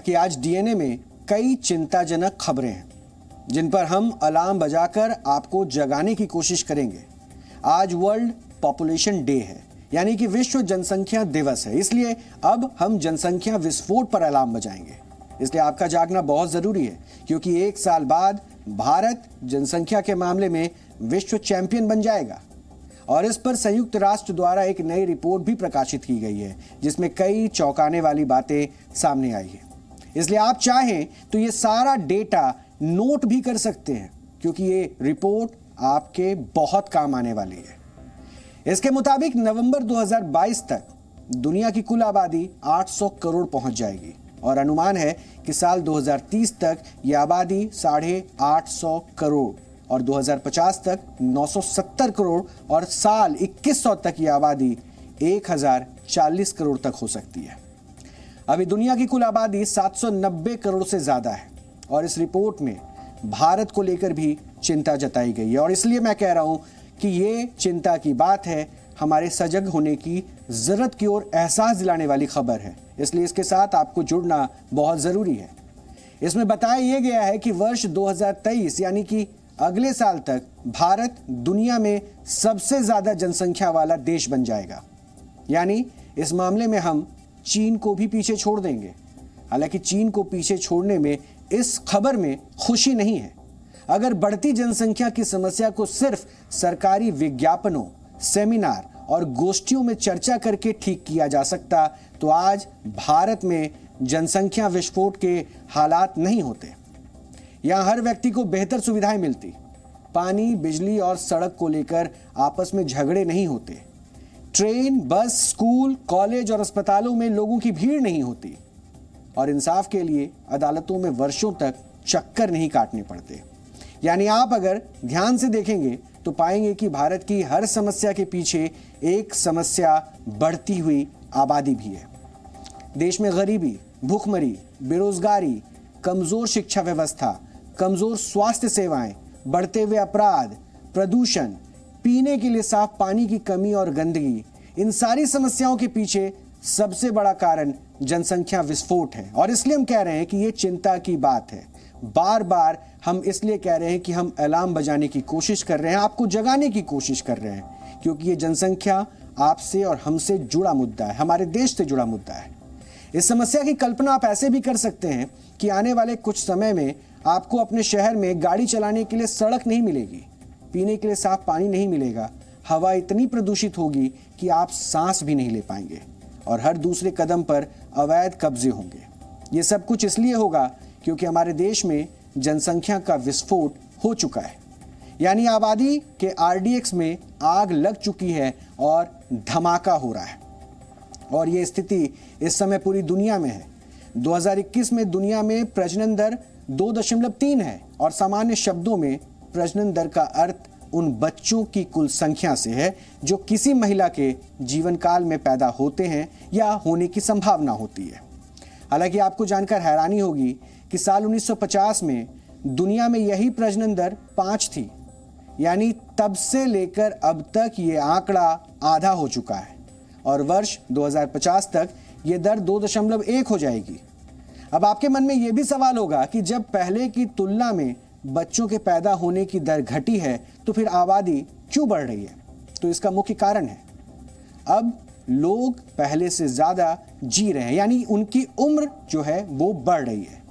कि आज डीएनए में कई चिंताजनक खबरें हैं जिन पर हम अलार्म बजाकर आपको जगाने की कोशिश करेंगे। आज वर्ल्ड पॉपुलेशन डे है, यानी कि विश्व जनसंख्या दिवस है। इसलिए अब हम जनसंख्या विस्फोट पर अलार्म बजाएंगे। इसलिए आपका जागना बहुत जरूरी है, क्योंकि एक साल बाद भारत जनसंख्या के मामले में विश्व चैंपियन बन जाएगा। और इस पर संयुक्त राष्ट्र द्वारा एक नई रिपोर्ट भी प्रकाशित की गई है, जिसमें कई चौंकाने वाली बातें सामने आई है। इसलिए आप चाहें तो ये सारा डेटा नोट भी कर सकते हैं, क्योंकि ये रिपोर्ट आपके बहुत काम आने वाली है। इसके मुताबिक नवंबर 2022 तक दुनिया की कुल आबादी 800 करोड़ पहुंच जाएगी और अनुमान है कि साल 2030 तक यह आबादी 850 करोड़ और 2050 तक 970 करोड़ और साल 2100 तक यह आबादी 1040 करोड़ तक हो सकती है। अभी दुनिया की कुल आबादी 790 करोड़ से ज्यादा है और इस रिपोर्ट में भारत को लेकर भी चिंता जताई गई है। और इसलिए मैं कह रहा हूं कि ये चिंता की बात है, हमारे सजग होने की जरूरत की ओर एहसास दिलाने वाली खबर है। इसलिए इसके साथ आपको जुड़ना बहुत जरूरी है। इसमें बताया यह गया है कि वर्ष 2023 यानी कि अगले साल तक भारत दुनिया में सबसे ज्यादा जनसंख्या वाला देश बन जाएगा। यानी इस मामले में हम चीन को भी पीछे छोड़ देंगे। हालांकि चीन को पीछे छोड़ने में इस खबर में खुशी नहीं है। अगर बढ़ती जनसंख्या की समस्या को सिर्फ सरकारी विज्ञापनों, सेमिनार और गोष्ठियों में चर्चा करके ठीक किया जा सकता तो आज भारत में जनसंख्या विस्फोट के हालात नहीं होते। यहां हर व्यक्ति को बेहतर सुविधाएं मिलती, पानी, बिजली और सड़क को लेकर आपस में झगड़े नहीं होते, ट्रेन, बस, स्कूल, कॉलेज और अस्पतालों में लोगों की भीड़ नहीं होती और इंसाफ के लिए अदालतों में वर्षों तक चक्कर नहीं काटने पड़ते। यानी आप अगर ध्यान से देखेंगे तो पाएंगे कि भारत की हर समस्या के पीछे एक समस्या बढ़ती हुई आबादी भी है। देश में गरीबी, भूखमरी, बेरोजगारी, कमजोर शिक्षा व्यवस्था, कमजोर स्वास्थ्य सेवाएं, बढ़ते हुए अपराध, प्रदूषण, पीने के लिए साफ पानी की कमी और गंदगी, इन सारी समस्याओं के पीछे सबसे बड़ा कारण जनसंख्या विस्फोट है। और इसलिए हम कह रहे हैं कि ये चिंता की बात है। बार बार हम इसलिए कह रहे हैं कि हम अलार्म बजाने की कोशिश कर रहे हैं, आपको जगाने की कोशिश कर रहे हैं, क्योंकि ये जनसंख्या आपसे और हमसे जुड़ा मुद्दा है, हमारे देश से जुड़ा मुद्दा है। इस समस्या की कल्पना आप ऐसे भी कर सकते हैं कि आने वाले कुछ समय में आपको अपने शहर में गाड़ी चलाने के लिए सड़क नहीं मिलेगी, पीने के लिए साफ पानी नहीं मिलेगा, हवा इतनी प्रदूषित होगी कि आप सांस भी नहीं ले पाएंगे और हर दूसरे कदम पर अवैध कब्जे होंगे। ये सब कुछ इसलिए होगा क्योंकि हमारे देश में जनसंख्या का विस्फोट हो चुका है। यानी आबादी के आरडीएक्स में आग लग चुकी है और धमाका हो रहा है। और ये स्थिति इस समय पूरी दुनिया में है। 2021 में दुनिया में प्रजनन दर 2.3 है और सामान्य शब्दों में प्रजनन दर का अर्थ उन बच्चों की कुल संख्या से है जो किसी महिला के जीवन काल में पैदा होते हैं या होने की संभावना होती है। हालांकि आपको जानकर हैरानी होगी कि साल 1950 में दुनिया में यही प्रजनन दर 5 थी। यानी तब से लेकर अब तक ये आंकड़ा आधा हो चुका है और वर्ष 2050 तक ये दर 2.1 हो जाएगी। अब आपके मन में ये भी सवाल होगा कि जब पहले की तुलना में बच्चों के पैदा होने की दर घटी है तो फिर आबादी क्यों बढ़ रही है? तो इसका मुख्य कारण है अब लोग पहले से ज्यादा जी रहे हैं, यानी उनकी उम्र जो है वो बढ़ रही है।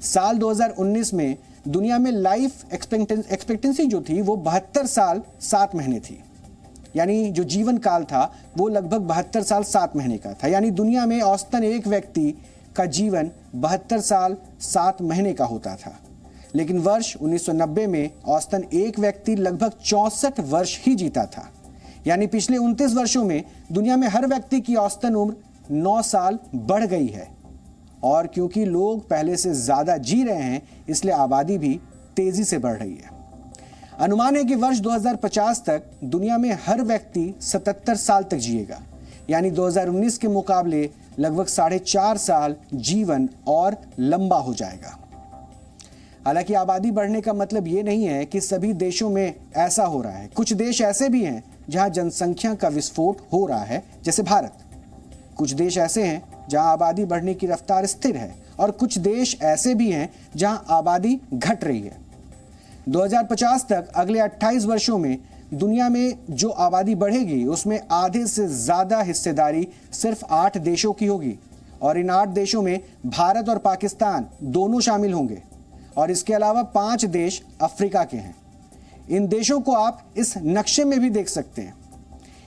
साल 2019 में दुनिया में लाइफ एक्सपेक्टेंसी जो थी वो 72 साल 7 महीने थी। यानी जो जीवन काल था वो लगभग 72 साल 7 महीने का था। यानी दुनिया में औसतन एक व्यक्ति का जीवन 72 साल 7 महीने का होता था। लेकिन वर्ष 1990 में औसतन एक व्यक्ति लगभग 64 वर्ष ही जीता था। यानी पिछले 29 वर्षों में दुनिया में हर व्यक्ति की औसतन उम्र 9 साल बढ़ गई है। और क्योंकि लोग पहले से ज्यादा जी रहे हैं इसलिए आबादी भी तेजी से बढ़ रही है। अनुमान है कि वर्ष 2050 तक दुनिया में हर व्यक्ति 77 साल तक जिएगा। यानी 2019 के मुकाबले लगभग 4.5 साल जीवन और लंबा हो जाएगा। हालांकि आबादी बढ़ने का मतलब ये नहीं है कि सभी देशों में ऐसा हो रहा है। कुछ देश ऐसे भी हैं जहां जनसंख्या का विस्फोट हो रहा है, जैसे भारत। कुछ देश ऐसे हैं जहां आबादी बढ़ने की रफ्तार स्थिर है और कुछ देश ऐसे भी हैं जहां आबादी घट रही है। 2050 तक अगले 28 वर्षों में दुनिया में जो आबादी बढ़ेगी उसमें आधे से ज़्यादा हिस्सेदारी सिर्फ 8 देशों की होगी और इन 8 देशों में भारत और पाकिस्तान दोनों शामिल होंगे और इसके अलावा 5 देश अफ्रीका के हैं। इन देशों को आप इस नक्शे में भी देख सकते हैं।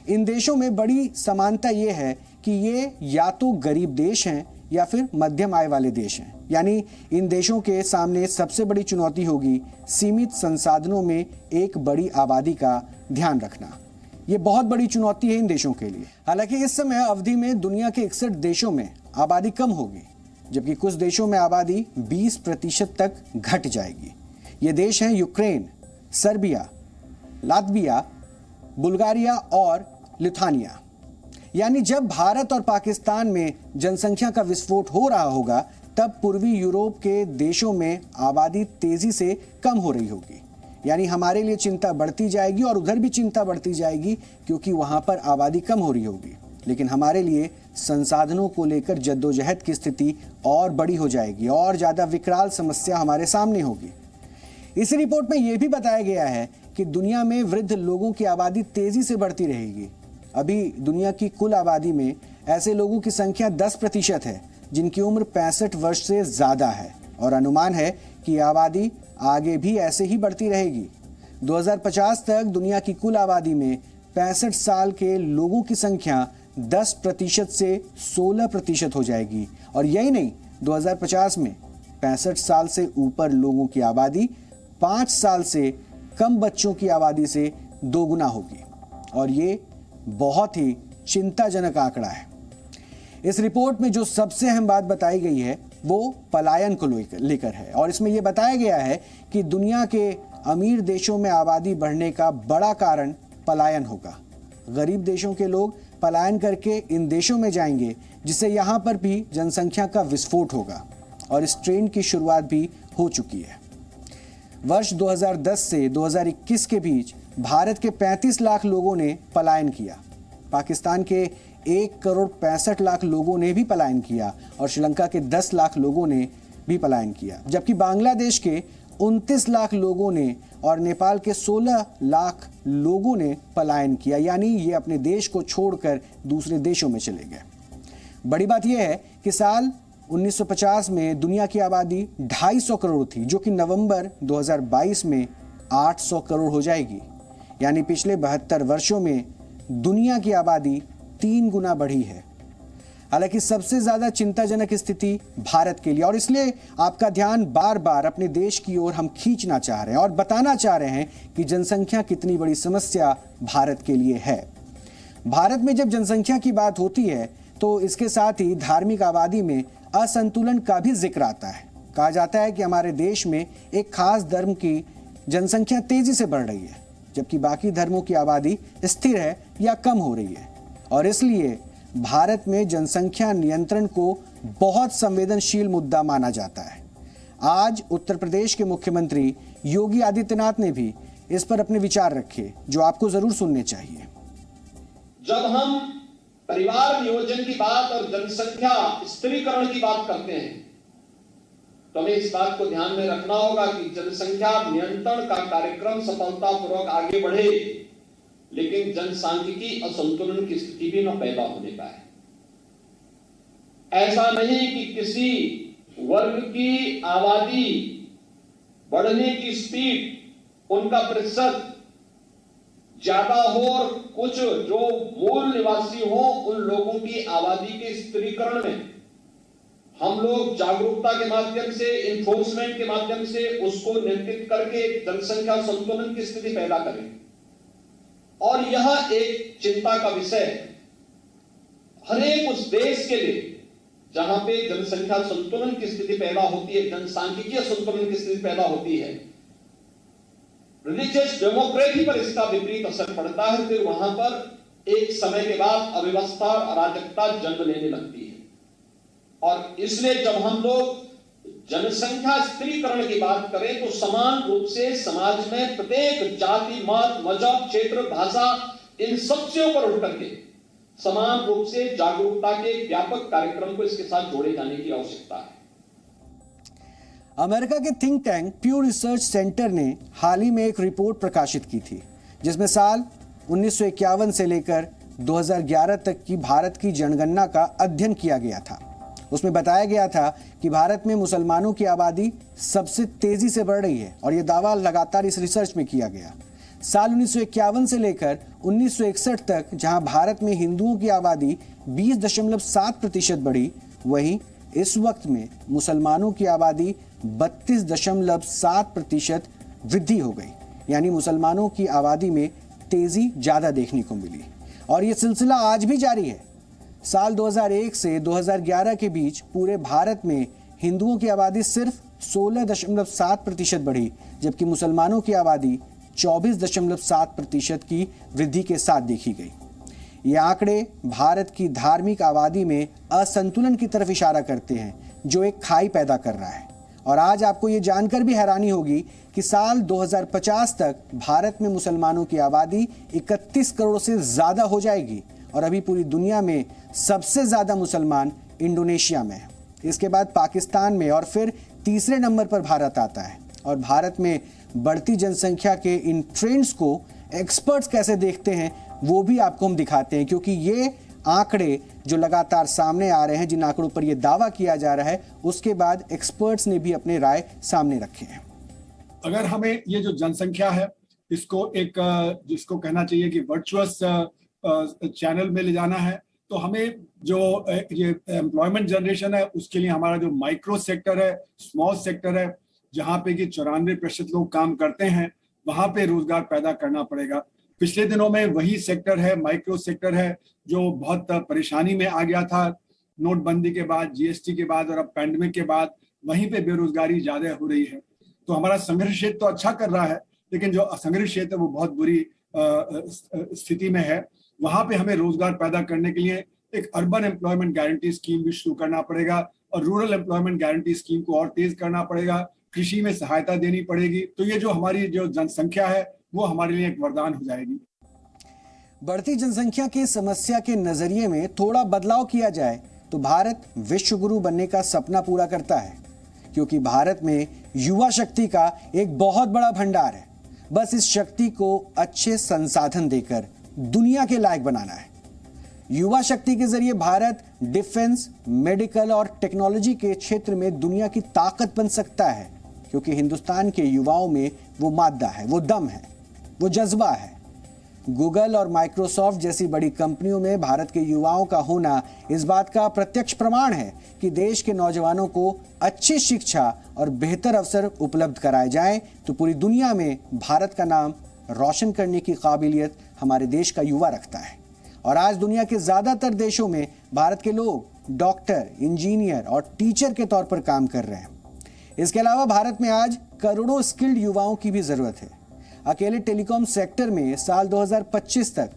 इन देशों में बड़ी समानता ये है कि ये या तो गरीब देश हैं या फिर मध्यम आय वाले देश हैं। यानी इन देशों के सामने सबसे बड़ी चुनौती होगी सीमित संसाधनों में एक बड़ी आबादी का ध्यान रखना। ये बहुत बड़ी चुनौती है इन देशों के लिए। हालांकि इस समय अवधि में दुनिया के 61 देशों में आबादी कम होगी, जबकि कुछ देशों में आबादी 20% तक घट जाएगी। ये देश हैं यूक्रेन, सर्बिया, लात्विया, बुल्गारिया और लिथुआनिया। यानी जब भारत और पाकिस्तान में जनसंख्या का विस्फोट हो रहा होगा तब पूर्वी यूरोप के देशों में आबादी तेजी से कम हो रही होगी। यानी हमारे लिए चिंता बढ़ती जाएगी और उधर भी चिंता बढ़ती जाएगी क्योंकि वहां पर आबादी कम हो रही होगी। लेकिन हमारे लिए संसाधनों को लेकर जद्दोजहद की स्थिति और बड़ी हो जाएगी और ज़्यादा विकराल समस्या हमारे सामने होगी। इस रिपोर्ट में यह भी बताया गया है कि दुनिया में वृद्ध लोगों की आबादी तेजी से बढ़ती रहेगी। अभी दुनिया की कुल आबादी में ऐसे लोगों की संख्या 10% है जिनकी उम्र 65 वर्ष से ज़्यादा है और अनुमान है कि आबादी आगे भी ऐसे ही बढ़ती रहेगी। 2050 तक दुनिया की कुल आबादी में 65 साल के लोगों की संख्या 10% से 16% हो जाएगी और यही नहीं, 2050 में 65 साल से ऊपर लोगों की आबादी 5 साल से कम बच्चों की आबादी से दोगुना होगी और ये बहुत ही चिंताजनक आंकड़ा है। इस रिपोर्ट में जो सबसे अहम बात बताई गई है वो पलायन को लेकर है और इसमें यह बताया गया है कि दुनिया के अमीर देशों में आबादी बढ़ने का बड़ा कारण पलायन होगा। गरीब देशों के लोग पलायन करके इन देशों में जाएंगे जिससे यहाँ पर भी जनसंख्या का विस्फोट होगा और इस ट्रेंड की शुरुआत भी हो चुकी है। वर्ष 2010 से 2021 के बीच भारत के 35 लाख लोगों ने पलायन किया, पाकिस्तान के 1,65,00,000 लोगों ने भी पलायन किया और श्रीलंका के 10 लाख लोगों ने भी पलायन किया, जबकि बांग्लादेश के 29 लाख लोगों ने और नेपाल के 16 लाख लोगों ने पलायन किया। यानी ये अपने देश को छोड़कर दूसरे देशों में चले गए। बड़ी बात यह है कि साल 1950 में दुनिया की आबादी 250 करोड़ थी, जो कि नवंबर 2022 में 800 करोड़ हो जाएगी। यानी पिछले 72 वर्षों में दुनिया की आबादी 3 गुना बढ़ी है। हालांकि सबसे ज्यादा चिंताजनक स्थिति भारत के लिए, और इसलिए आपका ध्यान बार बार अपने देश की ओर हम खींचना चाह रहे हैं और बताना चाह रहे हैं कि जनसंख्या कितनी बड़ी समस्या भारत के लिए है। भारत में जब जनसंख्या की बात होती है तो इसके साथ ही धार्मिक आबादी में असंतुलन का भी जिक्र आता है। कहा जाता है कि हमारे देश में एक खास धर्म की जनसंख्या तेजी से बढ़ रही है, जबकि बाकी धर्मों की आबादी स्थिर है या कम हो रही है और इसलिए भारत में जनसंख्या नियंत्रण को बहुत संवेदनशील मुद्दा माना जाता है। आज उत्तर प्रदेश के मुख्यमंत्री योगी आदित्यनाथ ने भी इस पर अपने विचार रखे, जो आपको जरूर सुनने चाहिए। जब हम परिवार नियोजन की बात और जनसंख्या स्त्रीकरण की बात करते हैं तो हमें इस बात को ध्यान में रखना होगा कि जनसंख्या नियंत्रण का कार्यक्रम सफलतापूर्वक आगे बढ़े, लेकिन जनसांख्यिकी असंतुलन की स्थिति भी न पैदा होने पाए। ऐसा नहीं कि किसी वर्ग की आबादी बढ़ने की स्पीड, उनका प्रतिशत ज्यादा हो और कुछ जो मूल निवासी हो उन लोगों की आबादी के स्त्रीकरण में हम लोग जागरूकता के माध्यम से, इन्फोर्समेंट के माध्यम से उसको नियंत्रित करके जनसंख्या संतुलन की स्थिति पैदा करें। और यह एक चिंता का विषय है हर एक उस देश के लिए जहां पे जनसंख्या संतुलन की स्थिति पैदा होती है, जनसांख्यिकीय संतुलन की स्थिति पैदा होती है। रिलीजियस डेमोक्रेसी पर इसका विपरीत असर पड़ता है, फिर वहां पर एक समय के बाद अव्यवस्था और अराजकता जन्म लेने लगती है। और इसलिए जब हम लोग जनसंख्या स्त्रीकरण की बात करें तो समान रूप से समाज में प्रत्येक जाति, मत, मजहब, क्षेत्र, भाषा, इन सबसे ऊपर उठ करके समान रूप से जागरूकता के व्यापक कार्यक्रम को इसके साथ जोड़े जाने की आवश्यकता है। अमेरिका के थिंक टैंक प्यू रिसर्च सेंटर ने हाल ही में एक रिपोर्ट प्रकाशित की थी जिसमें साल 1951 से लेकर 2011 तक की भारत की जनगणना का अध्ययन किया गया था। उसमें बताया गया था कि भारत में मुसलमानों की आबादी सबसे तेजी से बढ़ रही है और यह दावा लगातार इस रिसर्च में किया गया। साल 1951 से लेकर 1961 तक जहां भारत में हिंदुओं की आबादी 20.7% बढ़ी, वहीं इस वक्त में मुसलमानों की आबादी 32.7% वृद्धि हो गई। यानी मुसलमानों की आबादी में तेजी ज्यादा देखने को मिली और ये सिलसिला आज भी जारी है। साल 2001 से 2011 के बीच पूरे भारत में हिंदुओं की आबादी सिर्फ 16.7% बढ़ी, जबकि मुसलमानों की आबादी 24.7% की वृद्धि के साथ देखी गई। ये आंकड़े भारत की धार्मिक आबादी में असंतुलन की तरफ इशारा करते हैं, जो एक खाई पैदा कर रहा है। और आज आपको ये जानकर भी हैरानी होगी कि साल 2050 तक भारत में मुसलमानों की आबादी 31 करोड़ से ज्यादा हो जाएगी और अभी पूरी दुनिया में सबसे ज्यादा मुसलमान इंडोनेशिया में है। इसके बाद पाकिस्तान में और फिर तीसरे नंबर पर भारत आता है। और भारत में बढ़ती जनसंख्या के इन ट्रेंड्स को एक्सपर्ट्स कैसे देखते हैं वो भी आपको हम दिखाते हैं, क्योंकि ये आंकड़े जो लगातार सामने आ रहे हैं, जिन आंकड़ों पर यह दावा किया जा रहा है, उसके बाद एक्सपर्ट्स ने भी अपने राय सामने रखे हैं। अगर हमें ये जो जनसंख्या है इसको एक जिसको कहना चाहिए कि वर्चुअस चैनल में ले जाना है, तो हमें जो ये एम्प्लॉयमेंट जनरेशन है उसके लिए हमारा जो माइक्रो सेक्टर है, स्मॉल सेक्टर है, जहाँ पे कि 94% लोग काम करते हैं, वहां पे रोजगार पैदा करना पड़ेगा। पिछले दिनों में वही सेक्टर है, माइक्रो सेक्टर है, जो बहुत परेशानी में आ गया था नोटबंदी के बाद, जीएसटी के बाद और अब पैंडेमिक के बाद। वहीं पे बेरोजगारी ज्यादा हो रही है। तो हमारा संघर्ष क्षेत्र तो अच्छा कर रहा है, लेकिन जो असंघर्ष क्षेत्र है वो बहुत बुरी स्थिति में है। वहां पे हमें रोजगार पैदा करने के लिए एक अर्बन एम्प्लॉयमेंट गारंटी स्कीम भी शुरू करना पड़ेगा और रूरल एम्प्लॉयमेंट गारंटी स्कीम को और तेज करना पड़ेगा। कृषि में सहायता देनी पड़ेगी। तो ये जो हमारी जो जनसंख्या है वो हमारे लिए एक वरदान हो जाएगी। बढ़ती जनसंख्या की समस्या के नजरिए में थोड़ा बदलाव किया जाए तो भारत विश्व गुरु बनने का सपना पूरा करता है, क्योंकि भारत में युवा शक्ति का एक बहुत बड़ा भंडार है। बस इस शक्ति को अच्छे संसाधन देकर दुनिया के लायक बनाना है। युवा शक्ति के जरिए भारत डिफेंस, मेडिकल और टेक्नोलॉजी के क्षेत्र में दुनिया की ताकत बन सकता है, क्योंकि हिंदुस्तान के युवाओं में वो मादा है, वो दम है, वो जज्बा है। गूगल और माइक्रोसॉफ्ट जैसी बड़ी कंपनियों में भारत के युवाओं का होना इस बात का प्रत्यक्ष प्रमाण है कि देश के नौजवानों को अच्छी शिक्षा और बेहतर अवसर उपलब्ध कराए जाएं तो पूरी दुनिया में भारत का नाम रोशन करने की काबिलियत हमारे देश का युवा रखता है। और आज दुनिया के ज्यादातर देशों में भारत के लोग डॉक्टर, इंजीनियर और टीचर के तौर पर काम कर रहे हैं। इसके अलावा भारत में आज करोड़ों स्किल्ड युवाओं की भी जरूरत है। अकेले टेलीकॉम सेक्टर में साल 2025 तक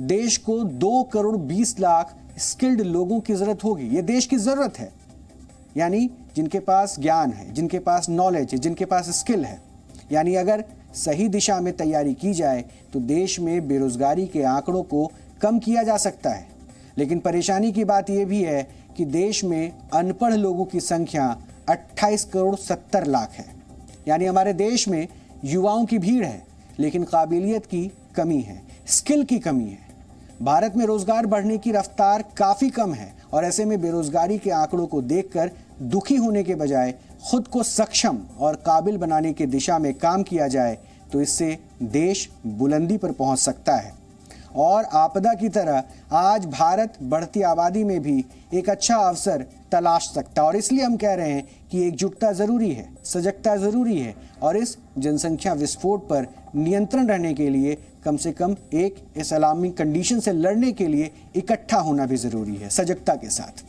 देश को 2 करोड़ 20 लाख स्किल्ड लोगों की जरूरत होगी। ये देश की जरूरत है, यानी जिनके पास ज्ञान है, जिनके पास नॉलेज है, जिनके पास स्किल है। यानी अगर सही दिशा में तैयारी की जाए तो देश में बेरोजगारी के आंकड़ों को कम किया जा सकता है। लेकिन परेशानी की बात यह भी है कि देश में अनपढ़ लोगों की संख्या 28 करोड़ 70 लाख है। यानी हमारे देश में युवाओं की भीड़ है, लेकिन काबिलियत की कमी है, स्किल की कमी है। भारत में रोजगार बढ़ने की रफ्तार काफी कम है और ऐसे में बेरोजगारी के आंकड़ों को देखकर दुखी होने के बजाय खुद को सक्षम और काबिल बनाने की दिशा में काम किया जाए तो इससे देश बुलंदी पर पहुंच सकता है। और आपदा की तरह आज भारत बढ़ती आबादी में भी एक अच्छा अवसर तलाश सकता है। और इसलिए हम कह रहे हैं कि एकजुटता जरूरी है, सजगता जरूरी है और इस जनसंख्या विस्फोट पर नियंत्रण रहने के लिए कम से कम एक इस अलार्मिंग कंडीशन से लड़ने के लिए इकट्ठा होना भी जरूरी है, सजगता के साथ।